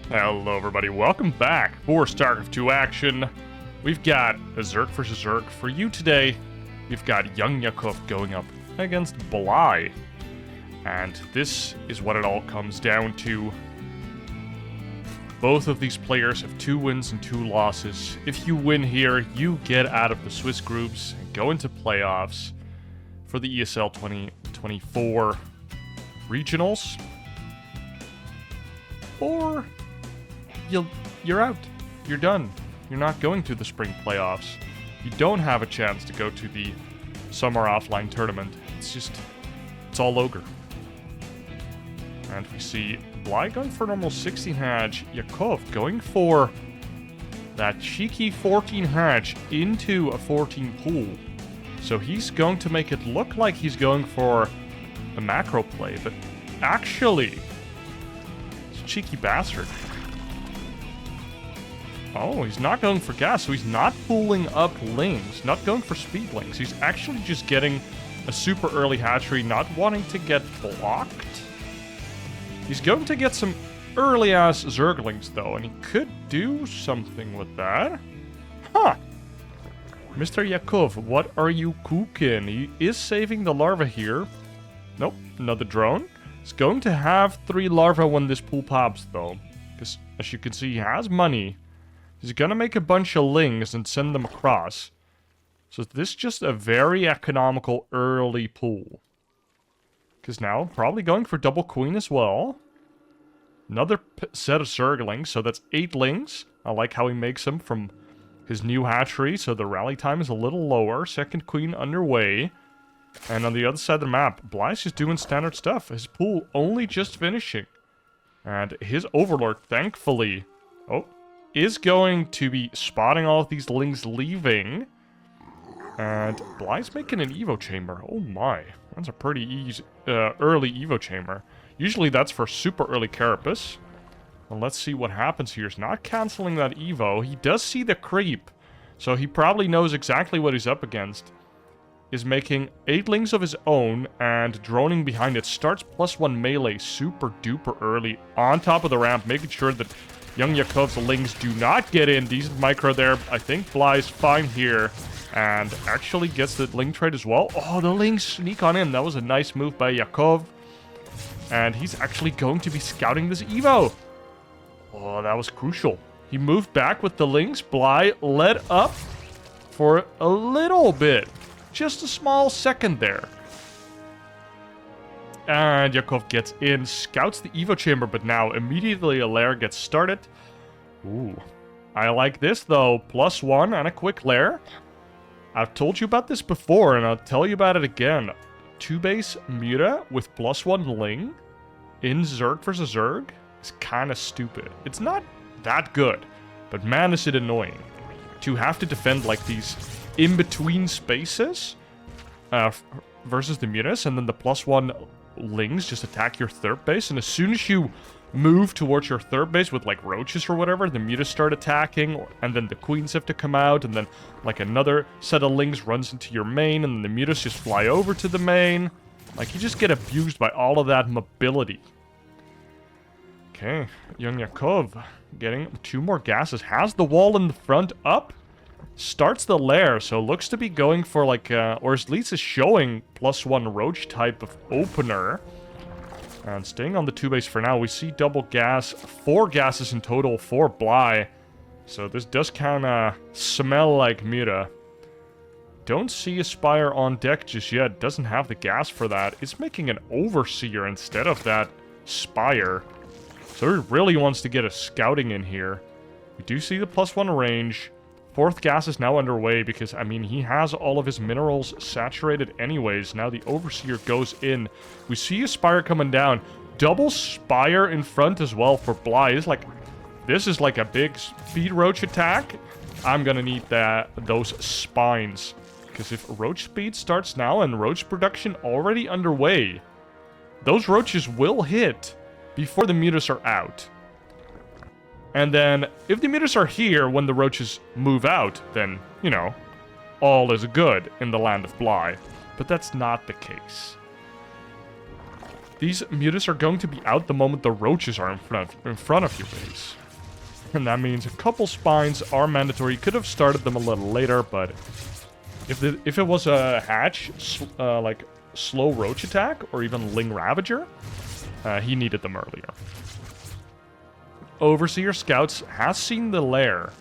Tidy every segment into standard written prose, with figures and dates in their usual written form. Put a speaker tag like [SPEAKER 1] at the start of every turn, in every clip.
[SPEAKER 1] Hello everybody, welcome back for StarCraft 2 action. We've got a Zerg versus Zerg for you today. We've got YoungYakov going up against Bly. And this is what it all comes down to. Both of these players have 2 wins and 2 losses. If you win here, you get out of the Swiss groups and go into playoffs for the ESL 2024 regionals. Or you're out. You're done. You're not going to the spring playoffs. You don't have a chance to go to the summer offline tournament. It's all ogre. And we see Bly going for normal 16 hatch, Yakov going for that cheeky 14 hatch into a 14 pool. So he's going to make it look like he's going for a macro play, but actually, it's a cheeky bastard. Oh, he's not going for gas, so he's not pulling up lings, not going for speed lings. He's actually just getting a super early hatchery, not wanting to get blocked. He's going to get some early-ass Zerglings, though, and he could do something with that. Huh. Mr. Yakov, what are you cooking? He is saving the larva here. Nope, another drone. He's going to have 3 larvae when this pool pops, though. Because, as you can see, he has money. He's gonna make a bunch of lings and send them across. So this is just a very economical early pool. Because now, probably going for double queen as well. Another set of Zerglings, so that's 8 lings. I like how he makes them from his new hatchery, so the rally time is a little lower. Second queen underway. And on the other side of the map, Bly's just doing standard stuff. His pool only just finishing. And his overlord, thankfully, is going to be spotting all of these lings leaving. And Bly's making an Evo chamber. Oh my, that's a pretty easy, early Evo chamber. Usually that's for super early Carapace. Well, let's see what happens here. He's not canceling that Evo. He does see the creep, so he probably knows exactly what he's up against. Is making 8 lings of his own and droning behind it. Starts +1 melee super duper early on top of the ramp, making sure that YoungYakov's lings do not get in. Decent micro there. I think Bly's fine here. And actually gets the ling trade as well. Oh, the lings sneak on in. That was a nice move by Yakov. And he's actually going to be scouting this Evo. Oh, that was crucial. He moved back with the lings. Bly led up for a little bit. Just a small second there. And Yakov gets in, scouts the Evo chamber, but now immediately a lair gets started. Ooh. I like this, though. +1 and a quick lair. I've told you about this before, and I'll tell you about it again. 2-base Muta with +1 ling in Zerg versus Zerg is kind of stupid. It's not that good, but man, is it annoying. To have to defend, like, these in-between spaces versus the Mutas, and then the +1 lings just attack your third base, and as soon as you move towards your third base with like roaches or whatever, the mutas start attacking, and then the queens have to come out, and then like another set of lings runs into your main, and then the mutas just fly over to the main. Like, you just get abused by all of that mobility. Okay, YoungYakov getting 2 more gases, has the wall in the front up, starts the lair, so looks to be going for like, or at least is showing +1 roach type of opener. And staying on the 2-base for now, we see double gas, 4 gases in total for Bly. So this does kind of smell like Muta. Don't see a spire on deck just yet, doesn't have the gas for that. It's making an overseer instead of that spire. So he really wants to get a scouting in here. We do see the +1 range. 4th gas is now underway because, I mean, he has all of his minerals saturated anyways. Now the Overseer goes in. We see a Spire coming down. Double Spire in front as well for Bly. This is like a big speed roach attack. I'm gonna need those spines. Because if roach speed starts now and roach production already underway, those roaches will hit before the mutas are out. And then, if the mutas are here when the roaches move out, then, you know, all is good in the land of Bly. But that's not the case. These mutas are going to be out the moment the roaches are in front of your base. And that means a couple spines are mandatory. You could have started them a little later, but if it was a hatch, like slow roach attack, or even Ling Ravager, he needed them earlier. Overseer Scouts has seen the lair,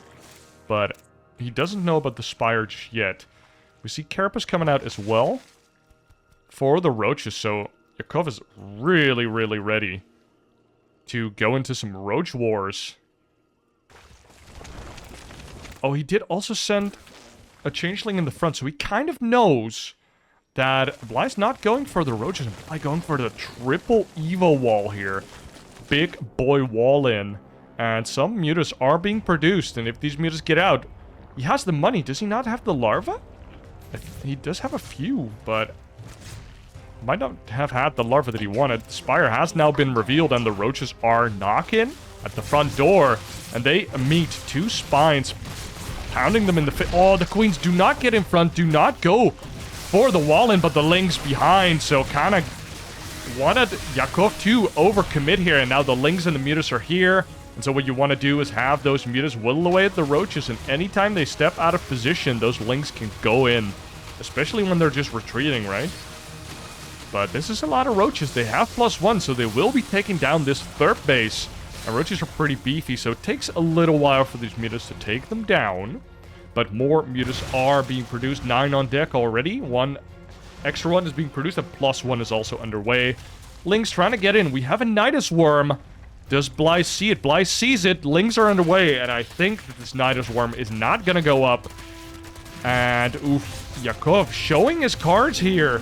[SPEAKER 1] but he doesn't know about the spire just yet. We see Carapace coming out as well for the roaches, so Yakov is really, really ready to go into some roach wars. Oh, he did also send a changeling in the front, so he kind of knows that Bly's not going for the roaches, and Bly going for the triple Evo wall here. Big boy wall in. And some mutas are being produced, and if these mutas get out, he has the money. Does he not have the larva? He does have a few, but might not have had the larva that he wanted. The spire has now been revealed, and the roaches are knocking at the front door, and they meet two spines, pounding them in the oh, the queens do not get in front, do not go for the wall in, but the Ling's behind, so kind of wanted Yakov to overcommit here, and now the Lings and the mutas are here. And so what you want to do is have those mutas whittle away at the roaches, and anytime they step out of position, those Lings can go in. Especially when they're just retreating, right? But this is a lot of roaches. They have +1, so they will be taking down this third base. And roaches are pretty beefy, so it takes a little while for these mutas to take them down. But more mutas are being produced. 9 on deck already. One extra one is being produced, and +1 is also underway. Ling's trying to get in. We have a Nidus Worm. Does Bly see it? Bly sees it. Lings are underway, and I think that this Nidus Worm is not going to go up. And, oof, Yakov showing his cards here.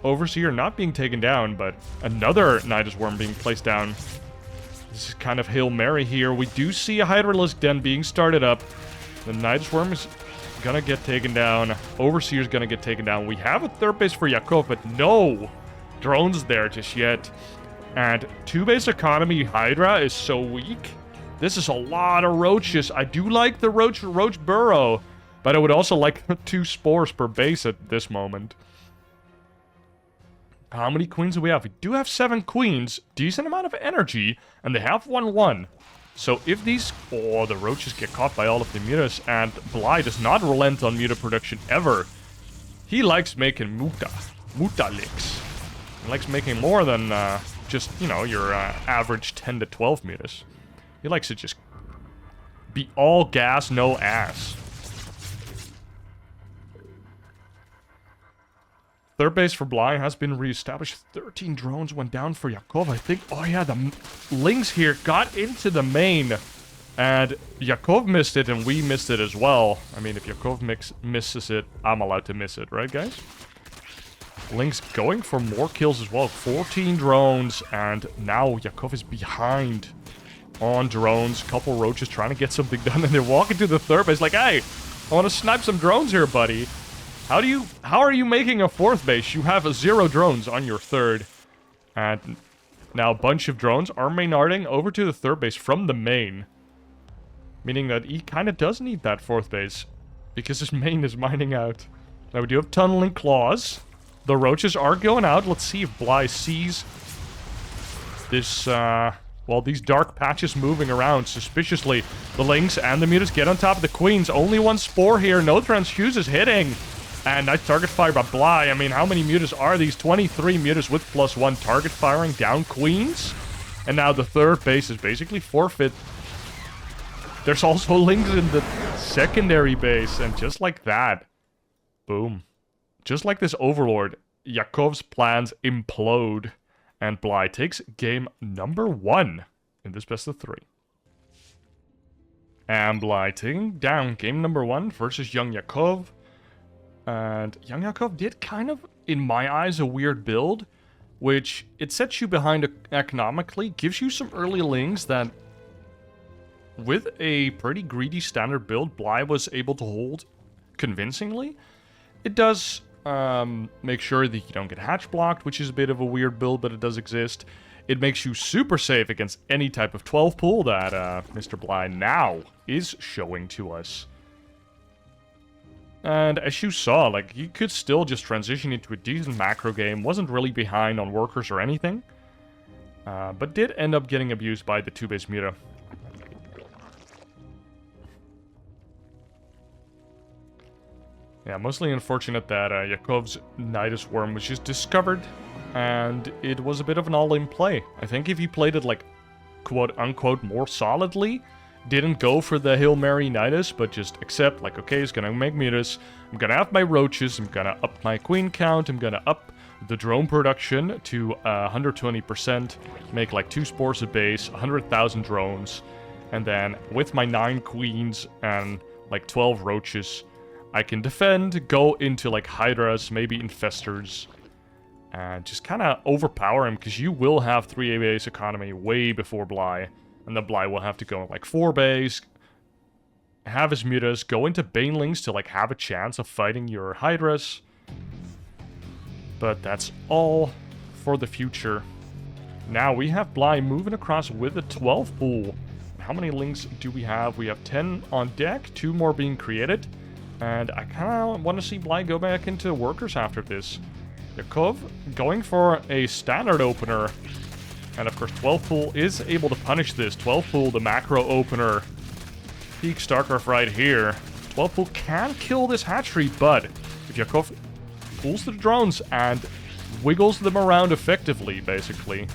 [SPEAKER 1] Overseer not being taken down, but another Nidus Worm being placed down. This is kind of Hail Mary here. We do see a Hydralisk Den being started up. The Nidus Worm is going to get taken down. Overseer's going to get taken down. We have a third base for Yakov, but no drones there just yet. And 2-base economy Hydra is so weak. This is a lot of roaches. I do like the roach burrow, but I would also like 2 spores per base at this moment. How many queens do we have? We do have 7 queens, decent amount of energy, and they have 1/1. So if these... Oh, the roaches get caught by all of the mutas, and Bly does not relent on muta production ever. He likes making muta licks. He likes making more than just, you know, your average 10 to 12 mutas. He likes to just be all gas, no ass. Third base for Bly has been reestablished. 13 drones went down for Yakov. I think, oh yeah, the Lings here got into the main. And Yakov missed it, and we missed it as well. I mean, if Yakov misses it, I'm allowed to miss it, right, guys? Lings going for more kills as well. 14 drones, and now Yakov is behind on drones. Couple roaches trying to get something done, and they're walking to the third base like, hey, I want to snipe some drones here, buddy. How are you making a fourth base? You have 0 drones on your third. And now a bunch of drones are mainarding over to the third base from the main. Meaning that he kind of does need that fourth base, because his main is mining out. Now we do have tunneling claws. The roaches are going out. Let's see if Bly sees this, well, these dark patches moving around suspiciously. The Lings and the mutas get on top of the queens. Only 1 spore here. No transfuses hitting. And nice target fire by Bly. I mean, how many mutas are these? 23 mutas with +1 target firing down queens. And now the third base is basically forfeit. There's also Lings in the secondary base. And just like that, boom. Just like this Overlord, Yakov's plans implode. And Bly takes game number 1 in this best of 3. And Bly taking down game number 1 versus YoungYakov. And YoungYakov did kind of, in my eyes, a weird build, which it sets you behind economically, gives you some early Lings that, with a pretty greedy standard build, Bly was able to hold convincingly. It does make sure that you don't get hatch blocked, which is a bit of a weird build, but it does exist. It makes you super safe against any type of 12 pool that Mr. Bly now is showing to us. And as you saw, like, he could still just transition into a decent macro game. Wasn't really behind on workers or anything. But did end up getting abused by the 2-base Muta. Yeah, mostly unfortunate that Yakov's Nidus Worm was just discovered. And it was a bit of an all-in play. I think if he played it, like, quote-unquote more solidly, didn't go for the Hail Mary Nidus, but just accept, like, okay, he's gonna make Mutas, I'm gonna have my roaches, I'm gonna up my queen count, I'm gonna up the drone production to 120%, make like 2 spores a base, 100,000 drones, and then with my 9 queens and like 12 roaches, I can defend, go into like Hydras, maybe Infestors, and just kind of overpower him, because you will have 3 base economy way before Bly. And then Bly will have to go like 4 base, have his Mutas, go into Banelings to like have a chance of fighting your Hydras. But that's all for the future. Now we have Bly moving across with a 12 pool. How many lings do we have? We have 10 on deck, 2 more being created. And I kind of want to see Bly go back into workers after this. Yakov going for a standard opener. And of course, 12 pool is able to punish this. 12 pool, the macro opener. Peak StarCraft right here. 12 pool can kill this hatchery, but if Yakov pulls the drones and wiggles them around effectively, basically.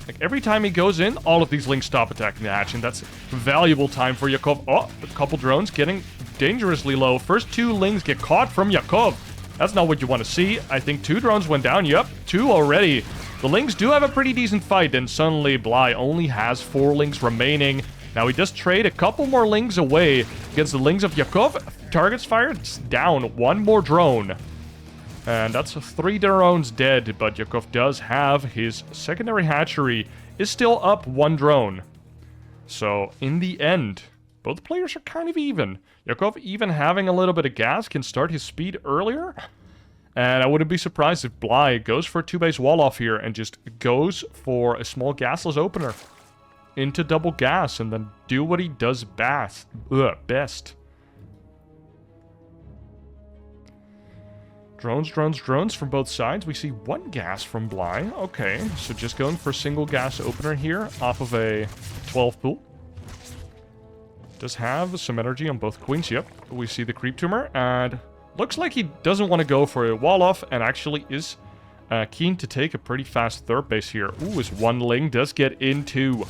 [SPEAKER 1] Like, every time he goes in, all of these lings stop attacking the hatch, and that's valuable time for Yakov. Oh, a couple drones getting dangerously low. First 2 lings get caught from Yakov. That's not what you want to see. I think 2 drones went down. Yep, 2 already. The lings do have a pretty decent fight, and suddenly Bly only has 4 lings remaining. Now he does trade a couple more lings away against the lings of Yakov. Targets fired, it's down 1 more drone. And that's 3 drones dead, but Yakov does have his secondary hatchery is still up 1 drone. So in the end, both players are kind of even. Yakov, even having a little bit of gas, can start his speed earlier. And I wouldn't be surprised if Bly goes for a 2-base wall-off here and just goes for a small gasless opener into double gas and then do what he does best. Drones, drones, drones from both sides. We see 1 gas from Bly. Okay, so just going for a single gas opener here off of a 12 pool. Does have some energy on both queens. Yep, we see the creep tumor, and looks like he doesn't want to go for a wall-off and actually is keen to take a pretty fast 3rd base here. Ooh, his 1 ling does get into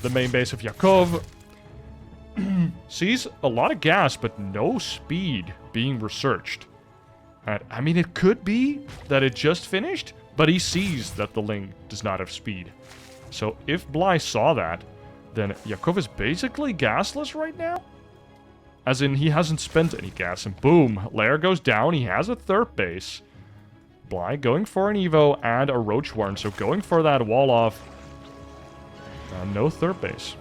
[SPEAKER 1] the main base of Yakov. Sees a lot of gas, but no speed being researched. And, I mean, it could be that it just finished, but he sees that the ling does not have speed. So if Bly saw that, then Yakov is basically gasless right now. As in, he hasn't spent any gas, and boom, Lair goes down, he has a 3rd base. Bly going for an Evo and a Roach Warren, so going for that wall-off. No 3rd base.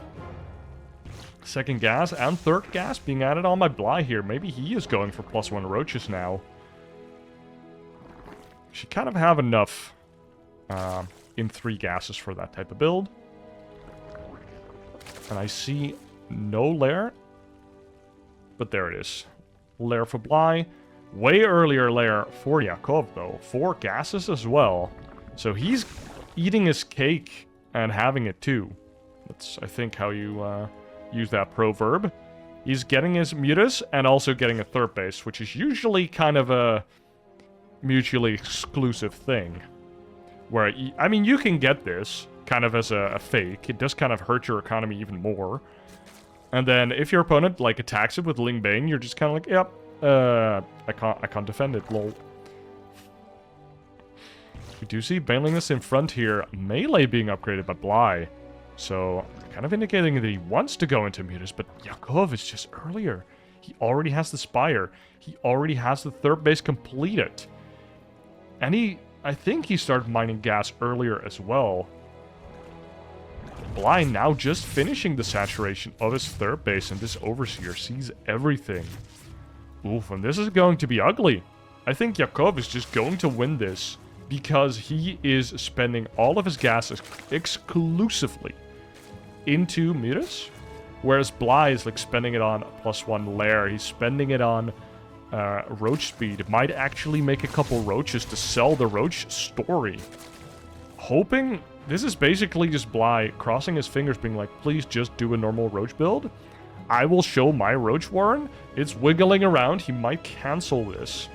[SPEAKER 1] 2nd gas and 3rd gas being added on by Bly here. Maybe he is going for +1 Roaches now. Should kind of have enough in 3 gases for that type of build. And I see no Lair. But there it is. Lair for Bly. Way earlier Lair for Yakov, though. 4 gases as well. So he's eating his cake and having it too. That's, I think, how you use that proverb. He's getting his Mutas and also getting a 3rd base, which is usually kind of a mutually exclusive thing. Where, I mean, you can get this kind of as a fake. It does kind of hurt your economy even more. And then if your opponent like attacks it with Ling Bane, you're just kind of like, yep, I can't defend it, lol. We do see Banelingness in front here, melee being upgraded by Bly. So, kind of indicating that he wants to go into Mutas, but Yakov is just earlier. He already has the Spire. He already has the 3rd base completed. And I think he started mining gas earlier as well. Bly now just finishing the saturation of his 3rd base, and this Overseer sees everything. Oof, and this is going to be ugly. I think Yakov is just going to win this because he is spending all of his gas exclusively into Mutas. Whereas Bly is like spending it on +1 lair. He's spending it on roach speed. Might actually make a couple roaches to sell the roach story. Hoping... This is basically just Bly crossing his fingers being like, please just do a normal roach build. I will show my roach warren. It's wiggling around. He might cancel this.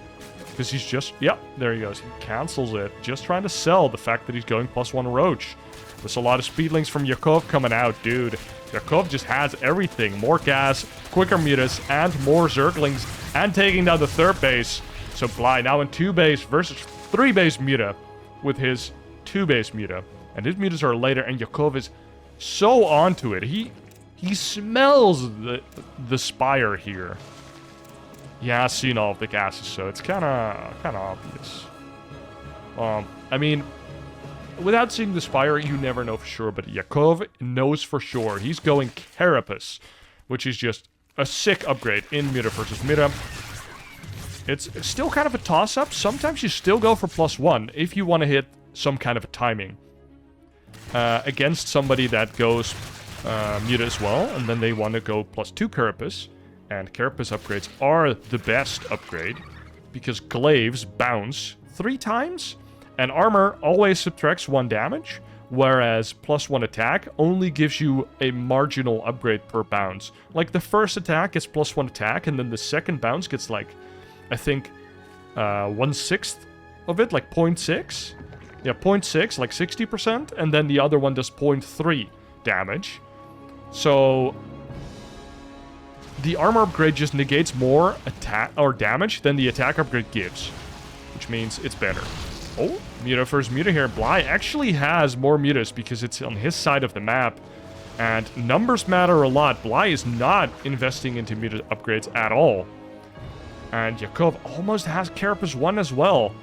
[SPEAKER 1] Because he's just... Yep, there he goes. He cancels it. Just trying to sell the fact that he's going +1 roach. There's a lot of speedlings from Yakov coming out, dude. Yakov just has everything. More gas, quicker mutas, and more zerglings. And taking down the third base. So Bly now in 2 base versus 3 base muta. With his 2 base muta. And his mutas are later, and Yakov is so onto it. He smells the spire here. He has seen all of the gases, so it's kind of obvious. I mean, without seeing the spire, you never know for sure, but Yakov knows for sure. He's going Carapace, which is just a sick upgrade in muta versus muta. It's still kind of a toss-up. Sometimes you still go for +1 if you want to hit some kind of a timing. Against somebody that goes muta as well, and then they want to go +2 Carapace. And Carapace upgrades are the best upgrade, because glaives bounce 3 times, and armor always subtracts 1 damage, whereas +1 attack only gives you a marginal upgrade per bounce. Like, the first attack gets +1 attack, and then the second bounce gets, like, I think, 1/6 of it, like 0.6. Yeah, 0.6, like 60%, and then the other one does 0.3 damage. So the armor upgrade just negates more attack or damage than the attack upgrade gives, which means it's better. Oh, muta versus muta here. Bly actually has more mutas because it's on his side of the map, and numbers matter a lot. Bly is not investing into muta upgrades at all. And Yakov almost has Carapace 1 as well.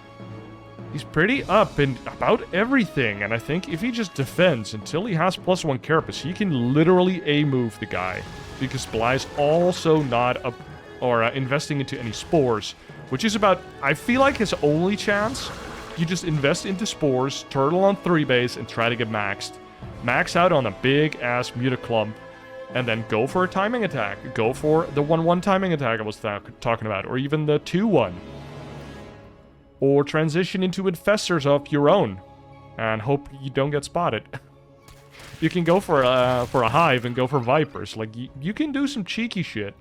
[SPEAKER 1] He's pretty up in about everything, and I think if he just defends until he has +1 Carapace, he can literally A-move the guy. Because Bly's also not investing into any spores, which is about, I feel like, his only chance. You just invest into spores, turtle on 3 base, and try to get maxed. Max out on a big-ass muta clump, and then go for a timing attack. Go for the 1/1 timing attack I was talking about, or even the 2/1. Or transition into infestors of your own, and hope you don't get spotted. You can go for a hive and go for vipers. Like, you can do some cheeky shit,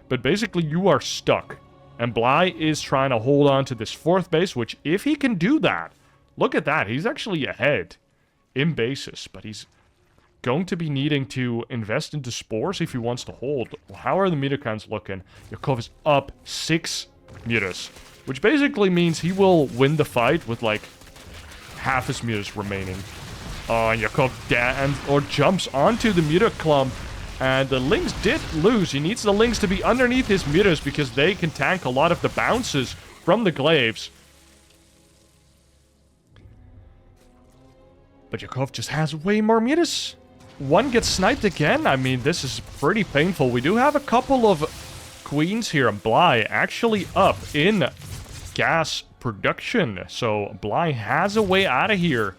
[SPEAKER 1] but basically you are stuck. And Bly is trying to hold on to this 4th base, which if he can do that, look at that, he's actually ahead in bases, but he's going to be needing to invest into spores if he wants to hold. How are the muta counts looking? Yakov is up 6 mutas. Which basically means he will win the fight with, like, half his mutas remaining. Oh, and Yakov jumps onto the muta clump. And the Lynx did lose. He needs the Lynx to be underneath his mutas because they can tank a lot of the bounces from the glaives. But Yakov just has way more mutas. One gets sniped again. I mean, this is pretty painful. We do have a couple of queens here. Bly actually up in gas production. So Bly has a way out of here.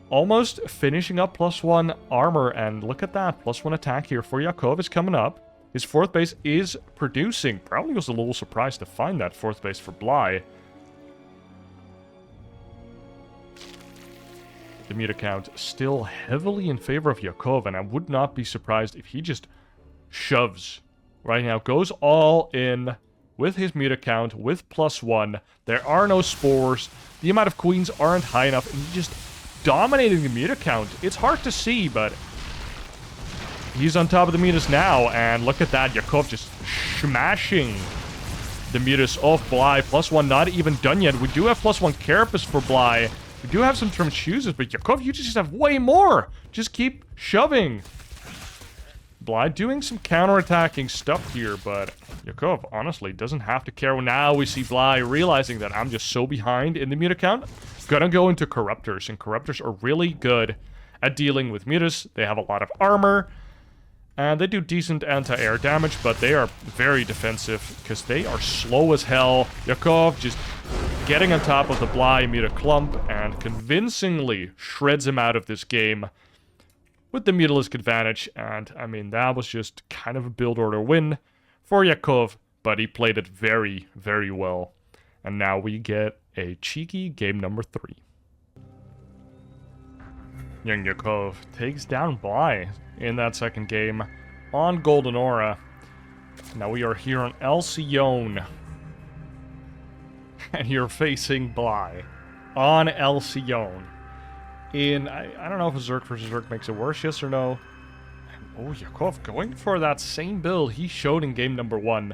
[SPEAKER 1] Almost finishing up +1 armor, and look at that. +1 attack here for Yakov is coming up. His 4th base is producing. Probably was a little surprised to find that 4th base for Bly. The muta count still heavily in favor of Yakov, and I would not be surprised if he just shoves right now. Goes all in with his muta count, with +1. There are no spores. The amount of queens aren't high enough, and he just dominating the muta count. It's hard to see, but he's on top of the mutas now, and look at that. Yakov just smashing the mutas off Bly. +1 not even done yet. We do have +1 Carapace for Bly. We do have some transfuses, but Yakov, you just have way more. Just keep shoving. Bly doing some counterattacking stuff here, but Yakov honestly doesn't have to care. Now we see Bly realizing that I'm just so behind in the muta count. Gonna go into Corruptors, and Corruptors are really good at dealing with mutas. They have a lot of armor, and they do decent anti-air damage, but they are very defensive because they are slow as hell. Yakov just getting on top of the Bly muta clump and convincingly shreds him out of this game. with the Mutalisk advantage. And, I mean, that was just kind of a build order win for Yakov, but he played it very, very well. And now we get a cheeky game number 3. YoungYakov takes down Bly in that second game on Goldenaura. Now we are here on Alcyone. And you're facing Bly on Alcyone. I don't know if a Zerg versus Zerg makes it worse, yes or no. Oh, Yakov going for that same build he showed in game number 1.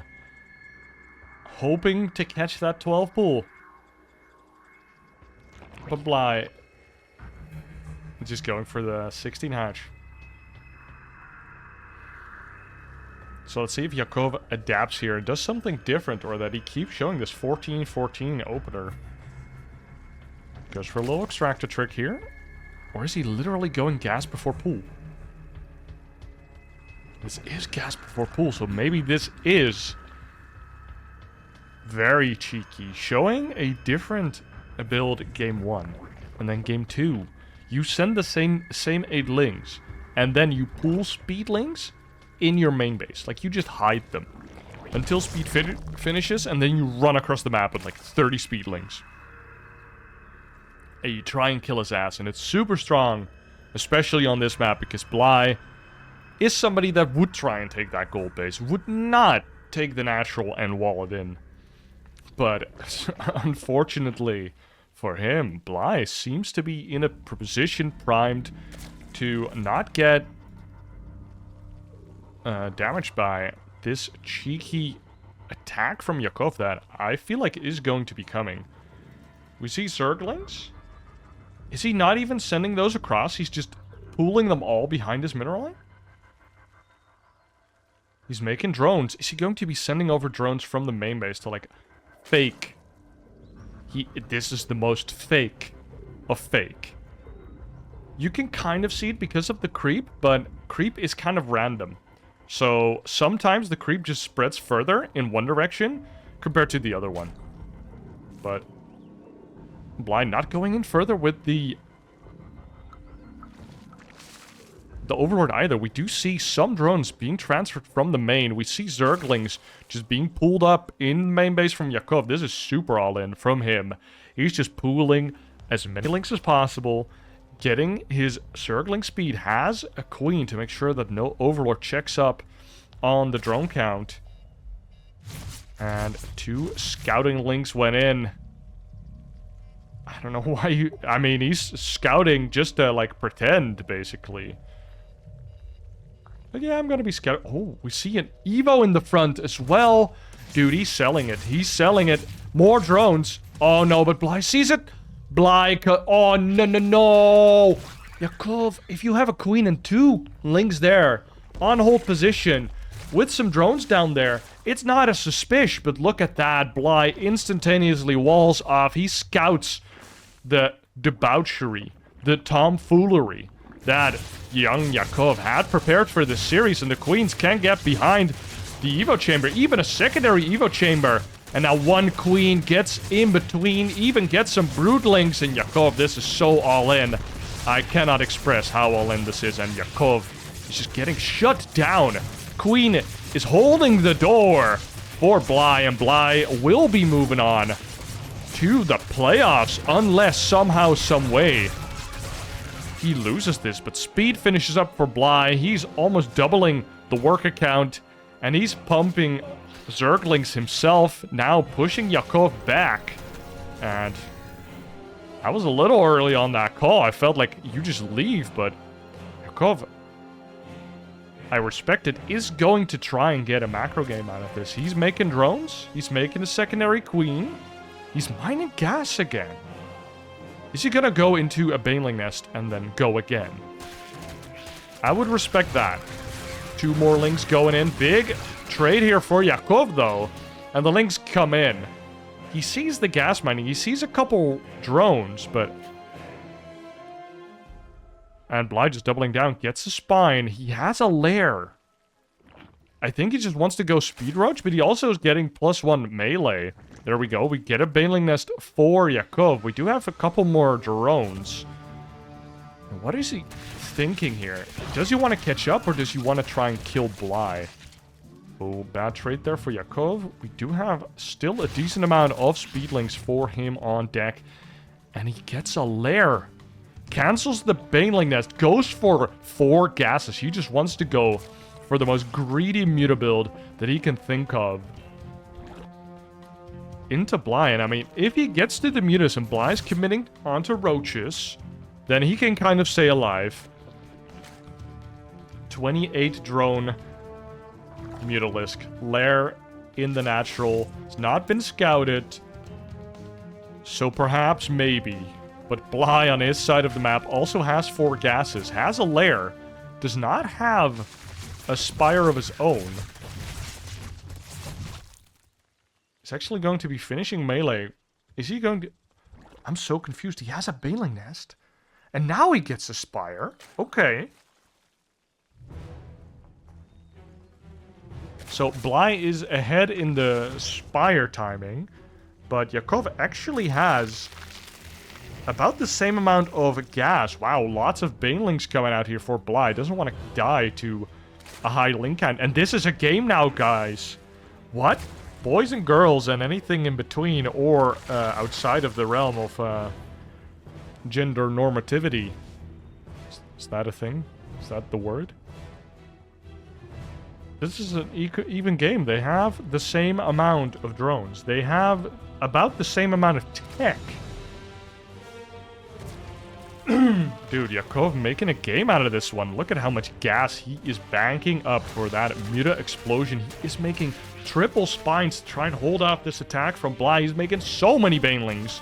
[SPEAKER 1] Hoping to catch that 12 pool. But Bly just going for the 16 hatch. So let's see if Yakov adapts here and does something different, or that he keeps showing this 14-14 opener. Goes for a little extractor trick here. Or is he literally going gas before pool? This is gas before pool, so maybe this is very cheeky. Showing a different build game 1. And then game 2. You send the same 8 lings, and then you pull speed lings in your main base. Like, you just hide them until speed finishes, and then you run across the map with like 30 speed lings. And you try and kill his ass, and it's super strong, especially on this map, because Bly is somebody that would try and take that gold base, would not take the natural and wall it in. But unfortunately for him, Bly seems to be in a position primed to not get damaged by this cheeky attack from Yakov that I feel like is going to be coming. We see Zerglings. Is he not even sending those across? He's just pooling them all behind his mineral line? He's making drones. Is he going to be sending over drones from the main base to, like, fake? This is the most fake of fake. You can kind of see it because of the creep, but creep is kind of random. So sometimes the creep just spreads further in one direction compared to the other one. But Bly not going in further with the Overlord either. We do see some drones being transferred from the main. We see Zerglings just being pulled up in main base from Yakov. This is super all-in from him. He's just pooling as many links as possible, getting his Zergling speed, has a queen to make sure that no Overlord checks up on the drone count. And 2 scouting links went in. I don't know why I mean, he's scouting just to, like, pretend, basically. But yeah, I'm gonna be scared. Oh, we see an Evo in the front as well. Dude, he's selling it. He's selling it. More drones. Oh, no, but Bly sees it. Bly, oh, no, no, no. Yakov, if you have a queen and 2 links there, on hold position, with some drones down there, it's not a suspicion, but look at that. Bly instantaneously walls off. He scouts the debauchery, the tomfoolery that YoungYakov had prepared for this series, and the queens can't get behind the Evo chamber, even a secondary Evo chamber. And now 1 queen gets in between, even gets some broodlings, and Yakov, this is so all-in. I cannot express how all-in this is, and Yakov is just getting shut down. Queen is holding the door for Bly, and Bly will be moving on to the playoffs, unless somehow, some way he loses this. But speed finishes up for Bly. He's almost doubling the worker count, and he's pumping Zerglings himself, now pushing Yakov back. And I was a little early on that call. I felt like you just leave, but Yakov, I respect it, is going to try and get a macro game out of this. He's making drones. He's making a secondary queen. He's mining gas again. Is he gonna go into a baneling nest and then go again? I would respect that. 2 more links going in. Big trade here for Yakov, though. And the links come in. He sees the gas mining. He sees a couple drones, but... And Bly just doubling down. Gets a spine. He has a lair. I think he just wants to go speed roach, but he also is getting +1 melee. There we go. We get a baneling nest for Yakov. We do have a couple more drones. What is he thinking here? Does he want to catch up, or does he want to try and kill Bly? Oh, bad trade there for Yakov. We do have still a decent amount of speedlings for him on deck. And he gets a lair. Cancels the Baneling Nest. Goes for 4 gases. He just wants to go for the most greedy Muta build that he can think of. Into Bly. And I mean, if he gets to the Mutas and Bly's committing onto roaches, then he can kind of stay alive. 28 drone Mutalisk. Lair in the natural. It's not been scouted. So perhaps, maybe. But Bly on his side of the map also has 4 gases. Has a lair. Does not have a spire of his own. He's actually going to be finishing melee. Is he going to... I'm so confused. He has a Baneling Nest. And now he gets a spire. Okay. So Bly is ahead in the spire timing. But Yakov actually has about the same amount of gas. Wow, lots of Banelings coming out here for Bly. Doesn't want to die to a high link count. And this is a game now, guys. What? Boys and girls and anything in between or outside of the realm of gender normativity. Is that a thing? Is that the word? This is an even game. They have the same amount of drones. They have about the same amount of tech. Dude, Yakov making a game out of this one. Look at how much gas he is banking up for that Muta explosion. He is making triple spines to try and hold off this attack from Bly. He's making so many Banelings.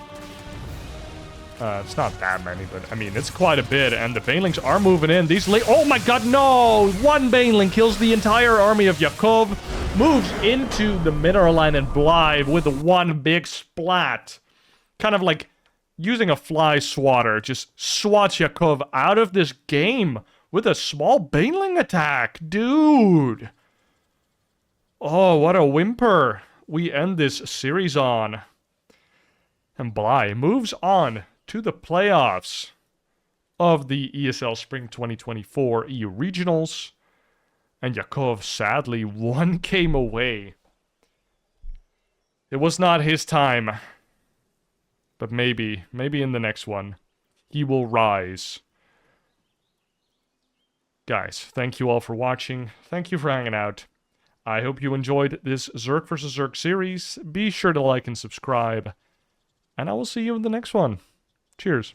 [SPEAKER 1] It's not that many, but I mean, it's quite a bit. And the Banelings are moving in. These oh my god, no! 1 Baneling kills the entire army of Yakov. Moves into the mineral line and Bly with 1 big splat. Kind of like using a fly swatter. Just swats Yakov out of this game with a small Baneling attack. Dude! Oh, what a whimper we end this series on. And Bly moves on to the playoffs of the ESL Spring 2024 EU Regionals. And Yakov, sadly, 1 game away. It was not his time. But maybe in the next one, he will rise. Guys, thank you all for watching. Thank you for hanging out. I hope you enjoyed this Zerg vs. Zerg series. Be sure to like and subscribe. And I will see you in the next one. Cheers.